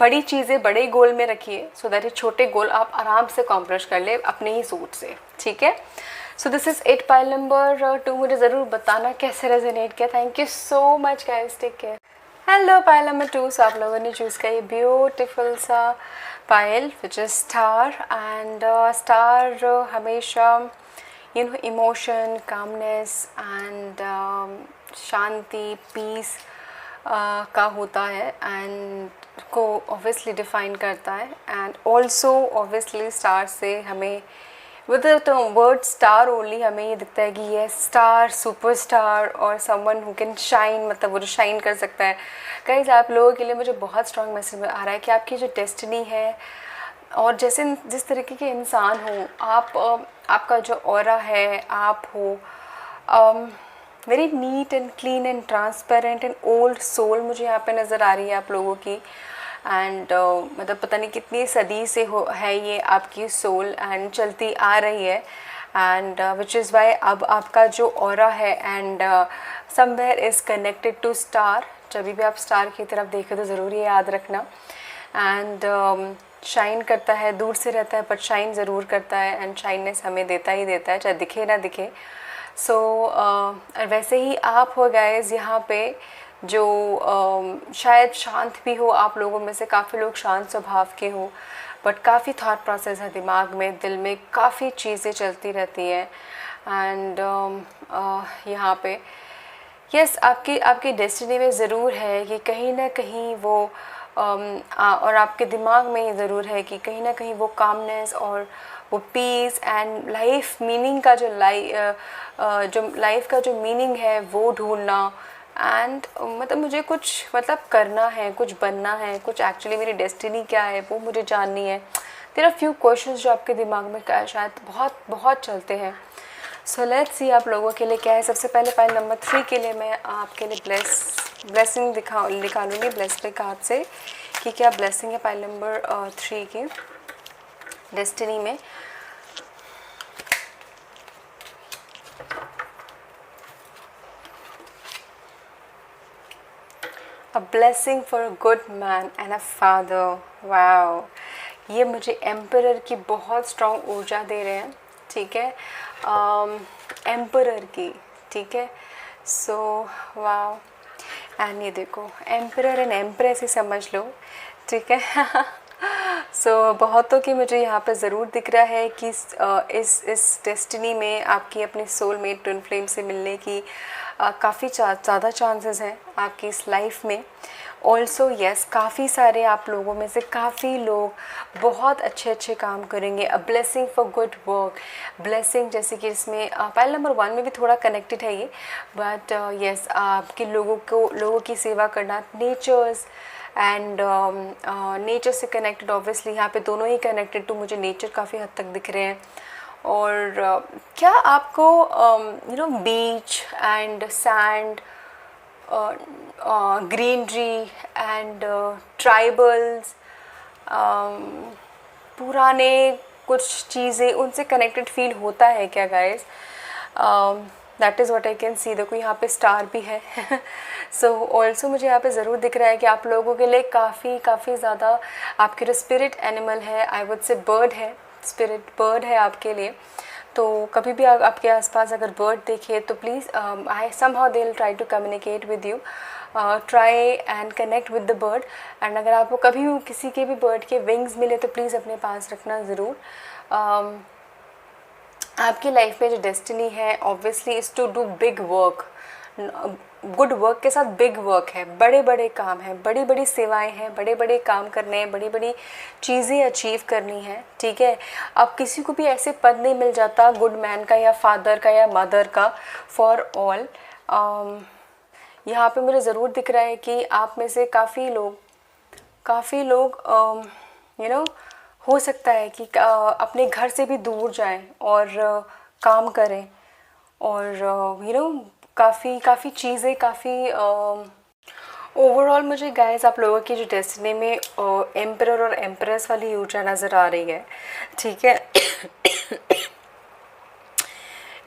बड़ी चीज़ें बड़े गोल में रखिए, सो दैट ये छोटे गोल आप आराम से अकॉम्प्लिश कर ले अपने ही सोच से, ठीक है? So this is it. Pile number 2 मुझे ज़रूर बताना कैसे रेजोनेट किया। Thank you so much guys, take care. Hello, pile number 2 से आप लोगों ने चूज़ किया ये ब्यूटिफुल सा pile which is star. And star हमेशा इमोशन, कामनेस एंड शांति, पीस का होता है एंड को ऑब्वियसली डिफाइन करता है। एंड ऑल्सो ऑब्वियसली स्टार से हमें with the word star only हमें ये दिखता है कि ये स्टार, सुपर स्टार और समवन हु कैन शाइन, मतलब वो जो शाइन कर सकता है। गाइस, आप लोगों के लिए मुझे बहुत स्ट्रॉन्ग मैसेज आ रहा है कि आपकी जो डेस्टिनी है और जैसे जिस तरीके के इंसान हो आप, आपका जो ऑरा है, आप हो very neat and clean and transparent and old soul मुझे यहाँ पे नज़र आ रही है आप लोगों की। एंड मतलब पता नहीं कितनी सदी से है ये आपकी सोल एंड चलती आ रही है। एंड विच इज़ वाई अब आपका जो ऑरा है and somewhere is connected to star. जब भी आप स्टार की तरफ देखें तो ज़रूर ये याद रखना। एंड शाइन करता है, दूर से रहता है बट शाइन ज़रूर करता है एंड शाइननेस हमें देता ही देता है, चाहे दिखे ना दिखे। सो वैसे ही आप हो गाइस यहाँ पे जो शायद शांत भी हो, आप लोगों में से काफ़ी लोग शांत स्वभाव के हो, बट काफ़ी थॉट प्रोसेस है दिमाग में, दिल में काफ़ी चीज़ें चलती रहती हैं। एंड यहाँ पे यस, आपकी डेस्टिनी में ज़रूर है कि कहीं ना कहीं वो और आपके दिमाग में ये ज़रूर है कि कहीं ना कहीं वो कामनेस और वो पीस एंड लाइफ मीनिंग का जो लाइफ का जो मीनिंग है वो ढूंढना। एंड मतलब मुझे कुछ मतलब करना है, कुछ बनना है, कुछ एक्चुअली मेरी डेस्टिनी क्या है वो मुझे जाननी है। देयर आर फ्यू क्वेश्चंस जो आपके दिमाग में शायद बहुत बहुत चलते हैं। सो लेट्स सी आप लोगों के लिए क्या है। सबसे पहले पाइल नंबर 3 के लिए मैं आपके लिए ब्लेसिंग निकालूंगी ब्लेस पे कार्ड से कि क्या ब्लेसिंग है पाइल नंबर 3 की डेस्टिनी में। A blessing for a good man and a father. Wow, ये मुझे एम्परर की बहुत स्ट्रॉन्ग ऊर्जा दे रहे हैं, ठीक है, एम्परर की, ठीक है। सो वाओ, एंड ये देखो एम्परर एंड एम्प्रेस ही समझ लो, ठीक है। सो बहुतों की मुझे यहाँ पे ज़रूर दिख रहा है कि इस डेस्टिनी में आपकी अपने सोलमेट ट्विन फ्लेम से मिलने की काफ़ी ज़्यादा चांसेस हैं आपकी इस लाइफ में। ऑल्सो यस, काफ़ी सारे आप लोगों में से काफ़ी लोग बहुत अच्छे अच्छे काम करेंगे। A blessing for good work, blessing जैसे कि इसमें पाइल नंबर 1 में भी थोड़ा कनेक्टेड है ये, बट यस आपके लोगों की सेवा करना, नेचर्स एंड नेचर से कनेक्टेड, ऑब्वियसली यहाँ पे दोनों ही कनेक्टेड टू मुझे नेचर काफ़ी हद तक दिख रहे हैं। और क्या आपको beach and sand, greenery and tribals, पुराने कुछ चीज़ें उनसे कनेक्टेड फील होता है क्या guys? That is what I can see. देखो यहाँ पे स्टार भी है। सो ऑल्सो मुझे यहाँ पे ज़रूर दिख रहा है कि आप लोगों के लिए काफ़ी ज़्यादा आपके जो स्पिरिट एनिमल है, आई वुड से बर्ड है, स्पिरिट बर्ड है आपके लिए। तो कभी भी आपके आसपास अगर बर्ड देखे तो please I somehow they will try to communicate with you, try and connect with the bird. And अगर आपको कभी भी किसी के भी बर्ड के विंग्स मिले तो प्लीज़ अपने पास रखना ज़रूर। आपकी लाइफ में जो डेस्टिनी है obviously is to do big work. Good work के साथ बिग वर्क है, बड़े बड़े काम हैं, बड़ी बड़ी सेवाएं हैं, बड़े बड़े काम करने हैं, बड़ी बड़ी चीज़ें अचीव करनी है, ठीक है। अब किसी को भी ऐसे पद नहीं मिल जाता गुड मैन का या फादर का या मदर का फॉर ऑल। यहाँ पे मुझे ज़रूर दिख रहा है कि आप में से काफ़ी लोग हो सकता है कि अपने घर से भी दूर जाएं और काम करें और काफ़ी चीज़ें ओवरऑल मुझे गाइस आप लोगों की जो डेस्टिनी में एम्परर और एम्प्रेस वाली ऊर्जा नज़र आ रही है, ठीक है।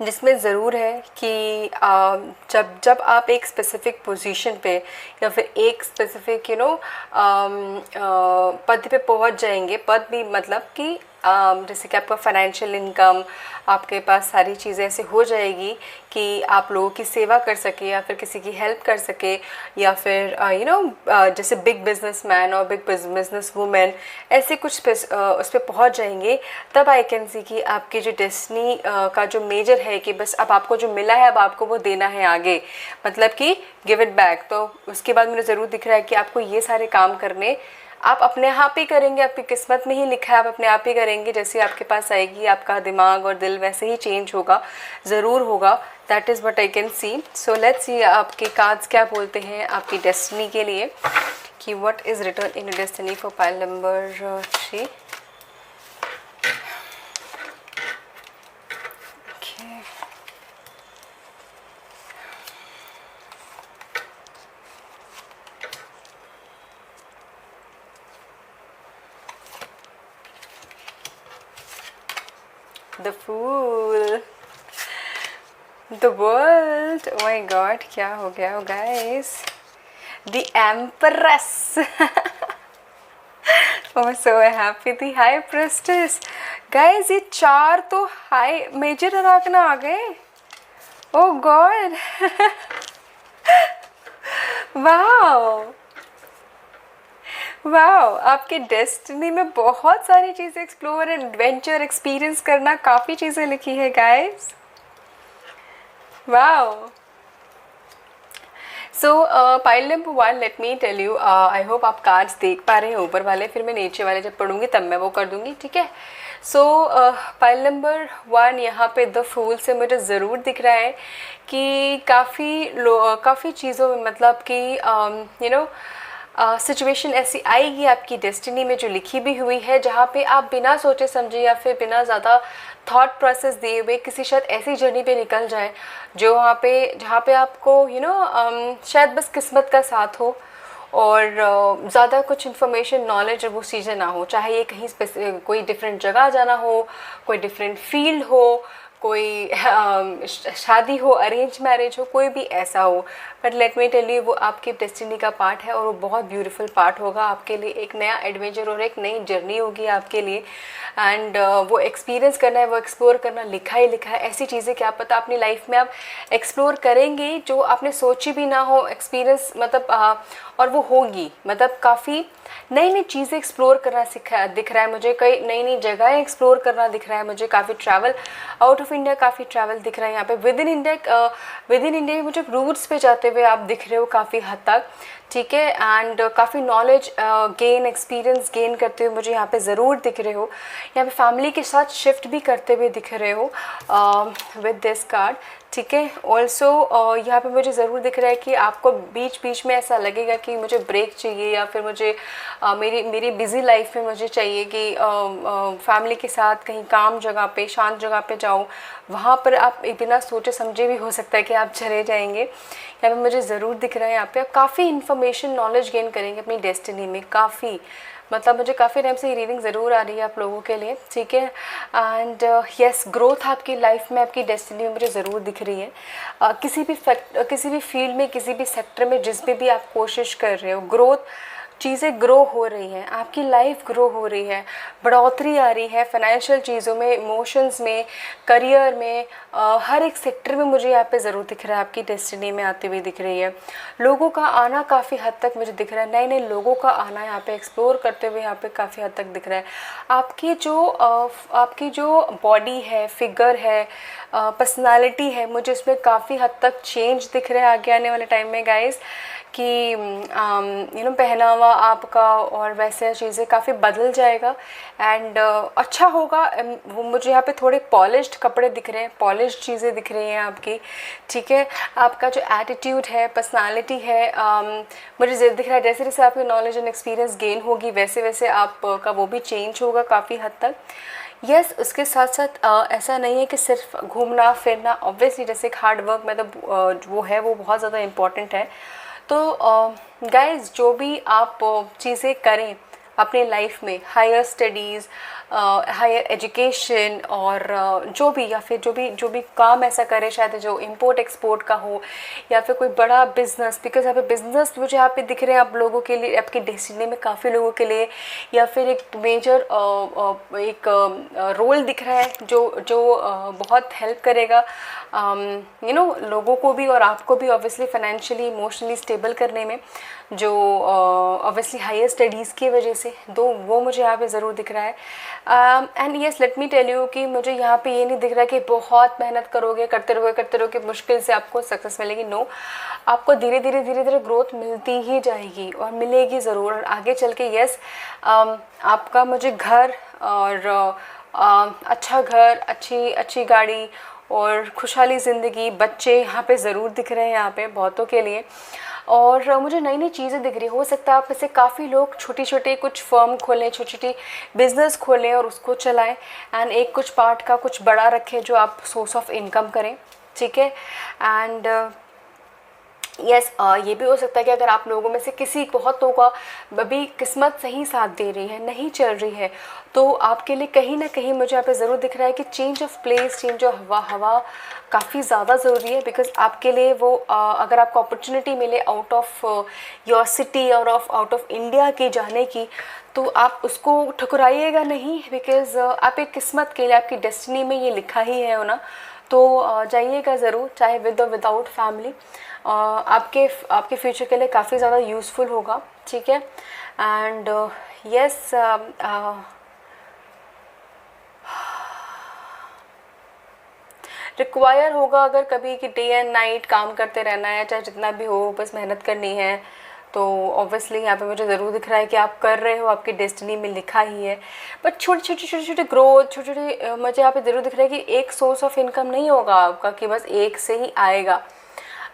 जिसमें ज़रूर है कि जब आप एक स्पेसिफ़िक पोजीशन पे या फिर एक स्पेसिफ़िक पद पे पहुंच जाएंगे, पद भी मतलब कि जैसे कि आपका फाइनेंशियल इनकम, आपके पास सारी चीज़ें ऐसे हो जाएगी कि आप लोगों की सेवा कर सके या फिर किसी की हेल्प कर सके, या फिर जैसे बिग बिजनेसमैन और बिग बिजनेस वुमेन ऐसे कुछ उस पर पहुँच जाएंगे। तब आई कैन सी कि आपकी जो डेस्टिनी का जो मेजर है कि बस अब आपको जो मिला है अब आपको वो देना है आगे, मतलब कि गिव इट बैक। तो उसके बाद मुझे ज़रूर दिख रहा है कि आपको ये सारे काम करने आप अपने आप ही करेंगे, आपकी किस्मत में ही लिखा है, आप अपने आप ही करेंगे। जैसे आपके पास आएगी आपका दिमाग और दिल वैसे ही चेंज होगा, ज़रूर होगा। That is what I can C. So let's see आपके कार्ड्स क्या बोलते हैं आपकी डेस्टिनी के लिए कि what is written in destiny for pile number 3। The Fool, the World, oh my God, क्या हो गया हो guys? The Empress, oh so happy, the High Priestess, guys ये 4 तो हाई मेजर अराकना आ गए, oh God, wow, वाह, आपके डेस्टिनी में बहुत सारी चीज़ें एक्सप्लोर एंड एडवेंचर एक्सपीरियंस करना, काफ़ी चीज़ें लिखी है गाइस। वाह, so pile number 1, let me tell you, I hope आप कार्ड्स देख पा रहे हैं ऊपर वाले, फिर मैं नीचे वाले जब पढ़ूंगी तब मैं वो कर दूंगी, ठीक है। सो पाइल नंबर 1 यहाँ पे द फूल से मुझे ज़रूर दिख रहा है कि काफ़ी चीज़ों में मतलब कि यू नो सिचुएशन ऐसी आएगी आपकी डेस्टिनी में जो लिखी भी हुई है, जहाँ पे आप बिना सोचे समझे या फिर बिना ज़्यादा थॉट प्रोसेस दिए हुए किसी शायद ऐसी जर्नी पे निकल जाए जो जहाँ पे आपको शायद बस किस्मत का साथ हो और ज़्यादा कुछ इन्फॉर्मेशन नॉलेज वो चीज़ें ना हो, चाहे ये कहीं कोई डिफरेंट जगह जाना हो, कोई डिफरेंट फील्ड हो, कोई शादी हो, अरेंज मैरिज हो, कोई भी ऐसा हो, but let me tell you वो आपकी डेस्टिनी का पार्ट है और वो बहुत ब्यूटीफुल पार्ट होगा आपके लिए। एक नया एडवेंचर और एक नई जर्नी होगी आपके लिए, एंड वो एक्सपीरियंस करना है, वो एक्सप्लोर करना, लिखा ही लिखा है। ऐसी चीज़ें क्या पता अपनी लाइफ में आप एक्सप्लोर करेंगे जो आपने सोची भी ना हो, एक्सपीरियंस मतलब और वो होगी, मतलब काफ़ी नई नई चीज़ें एक्सप्लोर करना दिख रहा है मुझे, कई नई नई जगहें एक्सप्लोर करना दिख रहा है मुझे, काफ़ी ट्रैवल आउट ऑफ इंडिया, काफ़ी ट्रैवल दिख रहा है यहाँ पे। विद इन इंडिया मुझे रूट्स पे जाते हुए आप दिख रहे हो काफ़ी हद तक, ठीक है। एंड काफ़ी नॉलेज गेन, एक्सपीरियंस गेन करते हुए मुझे यहाँ पे ज़रूर दिख रहे हो। यहाँ पे फैमिली के साथ शिफ्ट भी करते हुए दिख रहे हो विद दिस कार्ड, ठीक है। ऑल्सो यहाँ पे मुझे ज़रूर दिख रहा है कि आपको बीच बीच में ऐसा लगेगा कि मुझे ब्रेक चाहिए, या फिर मुझे मेरी बिज़ी लाइफ में मुझे चाहिए कि फैमिली के साथ कहीं काम जगह पे, शांत जगह पे जाऊँ, वहाँ पर आप बिना सोचे समझे भी हो सकता है कि आप चले जाएंगे। यहाँ पे मुझे ज़रूर दिख रहा है यहाँ पे आप काफ़ी इन्फॉर्मेशन, नॉलेज गेन करेंगे अपनी डेस्टिनी में, काफ़ी मतलब मुझे काफ़ी टाइम से ये रीडिंग ज़रूर आ रही है आप लोगों के लिए, ठीक है। एंड यस, ग्रोथ आपकी लाइफ में, आपकी डेस्टिनी में मुझे ज़रूर दिख रही है। किसी भी फील्ड में, किसी भी सेक्टर में, जिस भी आप कोशिश कर रहे हो, ग्रोथ, चीज़ें ग्रो हो रही हैं, आपकी लाइफ ग्रो हो रही है, बढ़ोतरी आ रही है फाइनेंशियल चीज़ों में, इमोशंस में, करियर में, हर एक सेक्टर में मुझे यहाँ पे ज़रूर दिख रहा है, आपकी डेस्टिनी में आती हुई दिख रही है। लोगों का आना काफ़ी हद तक मुझे दिख रहा है, नए नए लोगों का आना यहाँ पे एक्सप्लोर करते हुए यहाँ पे काफ़ी हद तक दिख रहा है। आपकी जो बॉडी है, फिगर है, पर्सनालिटी है, मुझे उसमें काफ़ी हद तक चेंज दिख रहा है आगे आने वाले टाइम में गाइस, कि पहनावा आपका और वैसे चीज़ें काफ़ी बदल जाएगा एंड अच्छा होगा। वो मुझे यहाँ पे थोड़े पॉलिश्ड कपड़े दिख रहे हैं, पॉलिश्ड चीज़ें दिख रही हैं आपकी, ठीक है। आपका जो एटीट्यूड है, पर्सनालिटी है, मुझे दिख रहा है जैसे जैसे आपकी नॉलेज एंड एक्सपीरियंस गेन होगी वैसे वैसे आपका वो भी चेंज होगा काफ़ी हद तक। यस, उसके साथ साथ ऐसा नहीं है कि सिर्फ घूमना फिरना, ऑब्वियसली जैसे हार्ड वर्क मतलब वो है, वो बहुत ज़्यादा इम्पॉर्टेंट है। तो गाइस जो भी आप चीज़ें करें अपने लाइफ में, हायर स्टडीज़, हायर एजुकेशन और जो भी, या फिर जो भी काम ऐसा करें, शायद जो इंपोर्ट एक्सपोर्ट का हो या फिर कोई बड़ा बिजनेस, बिकॉज यहाँ पे बिजनेस मुझे यहाँ पे दिख रहे हैं आप लोगों के लिए, आपकी डेस्टिनी में काफ़ी लोगों के लिए, या फिर एक मेजर एक रोल दिख रहा है जो बहुत हेल्प करेगा लोगों को भी और आपको भी ऑब्वियसली फाइनेंशियली, इमोशनली स्टेबल करने में, जो ऑब्वियसली हायर स्टडीज़ की वजह से, वो मुझे यहाँ पे ज़रूर दिख रहा है। And yes, let me tell you कि मुझे यहाँ पे ये नहीं दिख रहा कि बहुत मेहनत करोगे, करते रहोगे मुश्किल से आपको सक्सेस मिलेगी। नो, आपको धीरे धीरे ग्रोथ मिलती ही जाएगी और मिलेगी ज़रूर। और आगे चल के यस, आपका मुझे घर और अच्छा घर, अच्छी गाड़ी और खुशहाली ज़िंदगी, बच्चे यहाँ पे ज़रूर दिख रहे हैं यहाँ पे बहुतों के लिए। और मुझे नई नई चीज़ें दिख रही, हो सकता है आप में से काफ़ी लोग छोटी छोटी कुछ फर्म खोलें, छोटी छोटी बिजनेस खोलें और उसको चलाएं, एंड एक कुछ पार्ट का कुछ बड़ा रखें जो आप सोर्स ऑफ इनकम करें, ठीक है। एंड यस, ये भी हो सकता है कि अगर आप लोगों में से किसी बहुतों का अभी किस्मत सही साथ दे रही है, नहीं चल रही है, तो आपके लिए कहीं ना कहीं मुझे यहाँ पे ज़रूर दिख रहा है कि change of place, change of हवा काफ़ी ज़्यादा ज़रूरी है। बिकॉज आपके लिए वो अगर आपको अपॉर्चुनिटी मिले आउट ऑफ योर सिटी और आउट ऑफ इंडिया की जाने की, तो आप उसको ठुकराइएगा नहीं, बिकॉज आप एक किस्मत के लिए, आपकी डेस्टिनी में ये लिखा ही है ना, तो जाइएगा ज़रूर, चाहे विद और विदाउट फैमिली। आपके फ्यूचर के लिए काफ़ी ज़्यादा यूज़फुल होगा, ठीक है। एंड यस, रिक्वायर होगा अगर कभी कि डे एंड नाइट काम करते रहना है, चाहे जितना भी हो बस मेहनत करनी है, तो ऑब्वियसली यहाँ पे मुझे ज़रूर दिख रहा है कि आप कर रहे हो, आपकी डेस्टिनी में लिखा ही है। बट छोटे छोटे ग्रोथ, छोटे छोटे मुझे यहाँ पे ज़रूर दिख रहा है कि एक सोर्स ऑफ इनकम नहीं होगा आपका कि बस एक से ही आएगा।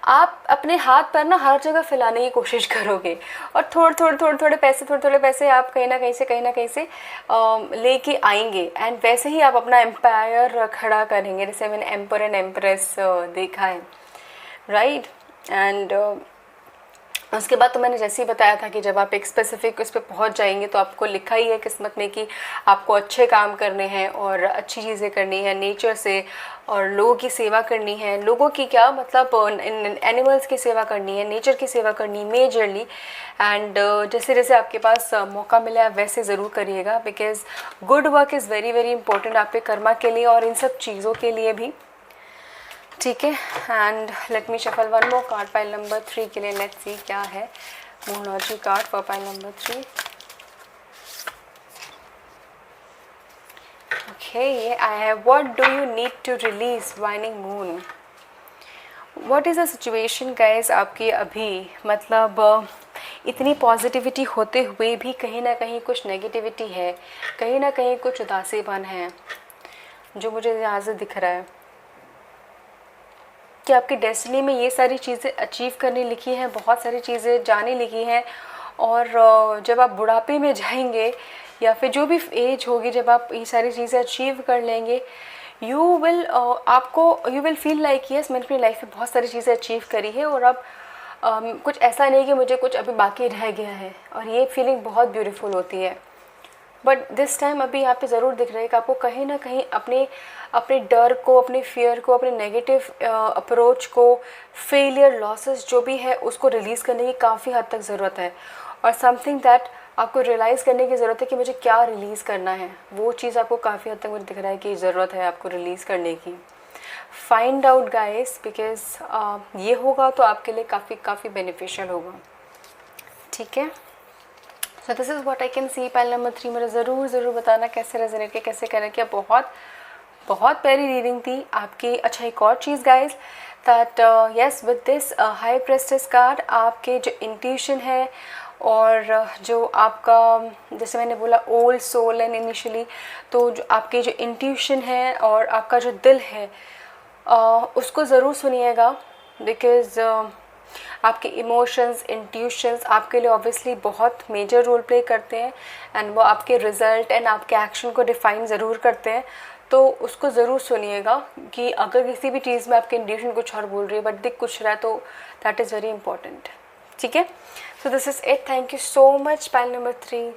आप अपने हाथ पर ना हर जगह फैलाने की कोशिश करोगे और थोड़े पैसे आप कहीं ना कहीं से लेके आएंगे, एंड वैसे ही आप अपना एम्पायर खड़ा करेंगे, जैसे मैंने एम्पर एंड एम्प्रेस देखा है, राइट। एंड उसके बाद तो मैंने जैसे ही बताया था कि जब आप एक स्पेसिफिक उस पर पहुँच जाएंगे तो आपको लिखा ही है किस्मत में कि आपको अच्छे काम करने हैं और अच्छी चीज़ें करनी है नेचर से, और लोगों की सेवा करनी है। लोगों की क्या मतलब, एनिमल्स की सेवा करनी है, नेचर की सेवा करनी है मेजरली। एंड जैसे जैसे आपके पास मौका मिला है वैसे ज़रूर करिएगा, because good work is very very important आपके कर्मा के लिए और इन सब चीज़ों के लिए भी, ठीक है। And let me shuffle one more card pile number 3 के लिए। लेट्स सी क्या है moonology card for pile number 3। Okay, ये I have what do you need to release waning moon. What is the situation guys आपकी अभी, मतलब इतनी positivity होते हुए भी कहीं ना कहीं कुछ नेगेटिविटी है, कहीं ना कहीं कुछ उदासीपन है जो मुझे यहाँ से दिख रहा है कि आपकी डेस्टिनी में ये सारी चीज़ें अचीव करने लिखी हैं, बहुत सारी चीज़ें जाने लिखी हैं। और जब आप बुढ़ापे में जाएंगे या फिर जो भी एज होगी जब आप ये सारी चीज़ें अचीव कर लेंगे, you will feel like yes मैंने अपनी लाइफ में बहुत सारी चीज़ें अचीव करी है और अब कुछ ऐसा नहीं कि मुझे कुछ अभी बाकी रह गया है, और ये फीलिंग बहुत ब्यूटीफुल होती है। बट दिस टाइम अभी यहाँ पे ज़रूर दिख रहा है कि आपको कहीं ना कहीं अपने डर को, अपने फियर को, अपने नेगेटिव अप्रोच को, फेलियर, लॉसेस जो भी है उसको रिलीज़ करने की काफ़ी हद तक ज़रूरत है। और समथिंग दैट आपको रियलाइज़ करने की ज़रूरत है कि मुझे क्या रिलीज़ करना है, वो चीज़ आपको काफ़ी हद तक मुझे दिख रहा है कि ज़रूरत है आपको रिलीज़ करने की। फाइंड आउट गाइस, बिकॉज ये होगा तो आपके लिए काफ़ी बेनिफिशियल होगा, ठीक है। So this is what I can see pile number 3। मुझे ज़रूर बताना कैसे रेजोनेट किया, कैसे कनेक्ट किया। बहुत प्यारी रीडिंग थी आपकी। अच्छा, एक और चीज़ guys, that yes with this high priestess card आपके जो इंट्यूशन है और जो आपका, जैसे मैंने बोला ओल्ड सोल एंड इनिशियली, तो जो आपके जो इंट्यूशन है और आपका जो दिल है उसको ज़रूर सुनिएगा, बिकॉज़ आपके इमोशंस, इंट्यूशंस आपके लिए ऑब्वियसली बहुत मेजर रोल प्ले करते हैं, एंड वो आपके रिज़ल्ट एंड आपके एक्शन को डिफ़ाइन ज़रूर करते हैं। तो उसको ज़रूर सुनिएगा कि अगर किसी भी चीज़ में आपके इंट्यूशन कुछ और बोल रही है बट दिख कुछ रहा है, तो दैट इज़ वेरी इंपॉर्टेंट, ठीक है। So this is it. Thank you so much pile number 3।